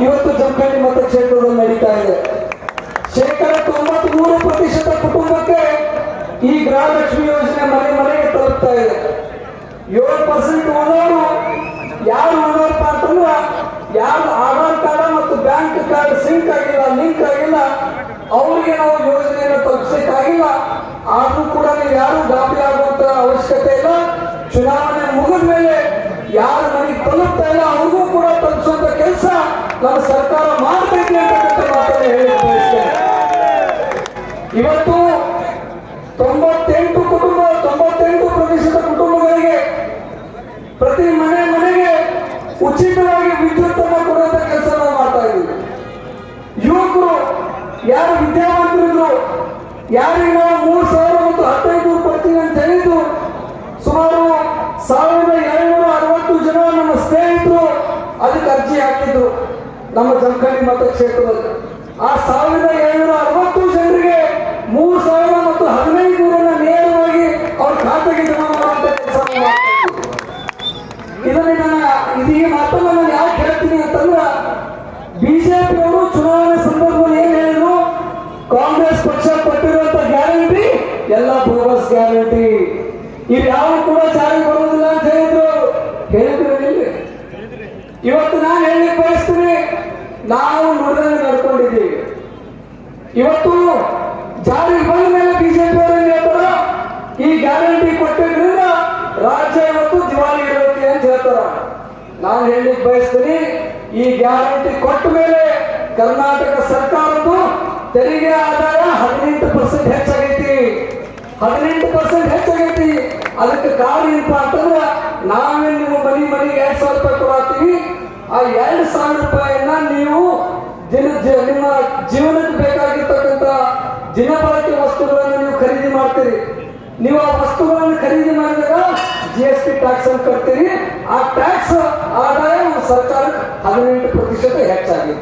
ಇವತ್ತು ಜಮಖಂಡಿ ಮತಕ್ಷೇತ್ರದಲ್ಲಿ ನಡೀತಾ ಇದೆ. 93% ಕುಟುಂಬಕ್ಕೆ ಈ ಗೃಹಲಕ್ಷ್ಮಿ ಯೋಜನೆ ಮನೆ ಮನೆಗೆ ತಲುಪ್ತಾ ಇದೆ. 7% ಉಳಿದವರು ಯಾರು ಉಳಿದವರಪ್ಪ ಅಂತಂದ್ರ ಯಾರು ಆಧಾರ್ ಕಾರ್ಡ್ ಮತ್ತು ಬ್ಯಾಂಕ್ ಕಾರ್ಡ್ ಲಿಂಕ್ ಆಗಿಲ್ಲ ಅವರಿಗೆ ನಾವು ಯೋಜನೆಯನ್ನು ತಲುಪಿಸಕ್ಕಾಗಿಲ್ಲ. ಆದ್ರೂ ಕೂಡ ನೀವು ಯಾರು ಗಾಬರಿ ಆಗುವಂತ ಅವಶ್ಯಕತೆ ಇಲ್ಲ. ಚುನಾವಣೆ ಮುಗಿದ ಮೇಲೆ ಯಾರ ಮನೆಗೆ ತಲುಪ್ತಾ ಇಲ್ಲ ಅವ್ರಿಗೂ ಕೂಡ ತಲುಪಿಸುವಂತ ಕೆಲಸ ನಮ್ಮ ಸರ್ಕಾರ ಮಾಡಬೇಕು ಅಂತಕ್ಕಂಥ ಮಾತನ್ನು ಹೇಳಿ ಬಯಸ್ತೇನೆ. ಇವತ್ತು 98% ಕುಟುಂಬಗಳಿಗೆ ಪ್ರತಿ ಮನೆಗೆ ಉಚಿತವಾಗಿ ವಿದ್ಯುತ್ ಅನ್ನು ಕೊಡುವಂತ ಕೆಲಸ ನಾವು ಮಾಡ್ತಾ ಇದ್ದೀವಿ. ಯುವಕರು ಯಾರು ವಿದ್ಯಾವಂತರಿದ್ರು ಯಾರಿಗೆ ನಾವು 3,000 ಮತ್ತು 1,500 ಕೊಡ್ತೀವಿ ಅಂತ ಹೇಳಿದ್ದು ಸುಮಾರು 1,760 ಜನ ನಮ್ಮ ಸ್ನೇಹಿತರು ಅದಕ್ಕೆ ಅರ್ಜಿ ಹಾಕಿದ್ರು ನಮ್ಮ ಜಮಖಂಡಿ ಮತಕ್ಷೇತ್ರದಲ್ಲಿ. ಆ 1,760 ಜನರಿಗೆ 3,000 ಮತ್ತು 1,500 ನೇರವಾಗಿ ಅವ್ರ ಖಾತೆಗೆ ಜಮಾ ಮಾಡುವಂತ ಕೆಲಸ ಮಾಡ್ತಾ ಇದೀಗ ಮಾತನ್ನ ನಾನು ಯಾಕೆ ಹೇಳ್ತೀನಿ ಅಂತಂದ್ರ ಬಿಜೆಪಿ ಅವರು ಚುನಾವಣೆ ಸಂದರ್ಭದಲ್ಲಿ ಏನ್ ಹೇಳಿದ್ರು, ಕಾಂಗ್ರೆಸ್ ಪಕ್ಷ ಕೊಟ್ಟಿರುವಂತ ಗ್ಯಾರಂಟಿ ಎಲ್ಲ ಬೋಗಸ್ ಗ್ಯಾರಂಟಿ, ಇದು ಯಾವ ಕೂಡ ಜಾರಿ ಬರುವುದಿಲ್ಲ ಅಂತ ಹೇಳಿದ್ರು. ಇವತ್ತು ನಾನು ಹೇಳಲಿಕ್ಕೆ ಬಯಸ್ತೀನಿ, ನಾವು ನುಡಿದಂಗೆ ನಡ್ಕೊಂಡಿದ್ದೀವಿ. ಇವತ್ತು ಜಾರಿ ಬಂದ ಮೇಲೆ ಬಿಜೆಪಿ ಅವರು ಏನ್ ಹೇಳ್ತಾರ, ಈ ಗ್ಯಾರಂಟಿ ಕೊಟ್ಟಿದ್ರಿಂದ ರಾಜ್ಯ ಇವತ್ತು ದಿವಾಳಿ ಇರುತ್ತೆ ಅಂತ ಹೇಳ್ತಾರ. ನಾನು ಹೇಳಲಿಕ್ಕೆ ಬಯಸ್ತೀನಿ, ಈ ಗ್ಯಾರಂಟಿ ಕೊಟ್ಟ ಮೇಲೆ ಕರ್ನಾಟಕ ಸರ್ಕಾರದ್ದು ತೆರಿಗೆ ಆದಾಯ 18% ಹೆಚ್ಚಾಗೈತಿ. 18% ಹೆಚ್ಚಾಗೈತಿ. ಅದಕ್ಕೆ ಕಾರಣ ಏನಪ್ಪಾ ಅಂತಂದ್ರೆ ನಾವೇನು ನಿಮ್ಮ ಮನೆಗೆ 2,000 ರೂಪಾಯಿ ಕೊಡ್ತೀವಿ. ಆ 2,000 ರೂಪಾಯಿಯನ್ನ ನೀವು ನಿಮ್ಮ ಜೀವನಕ್ಕೆ ಬೇಕಾಗಿರ್ತಕ್ಕಂಥ ದಿನಬಳಕೆ ವಸ್ತುಗಳನ್ನು ನೀವು ಖರೀದಿ ಮಾಡ್ತೀರಿ. ನೀವು ಆ ವಸ್ತುಗಳನ್ನು ಖರೀದಿ ಮಾಡಿದಾಗ GST ಟ್ಯಾಕ್ಸ್ ಅನ್ನು ಕಟ್ತೀರಿ. ಆ ಟ್ಯಾಕ್ಸ್ ಆದಾಯ ಸರ್ಕಾರಕ್ಕೆ 18% ಹೆಚ್ಚಾಗಿದೆ.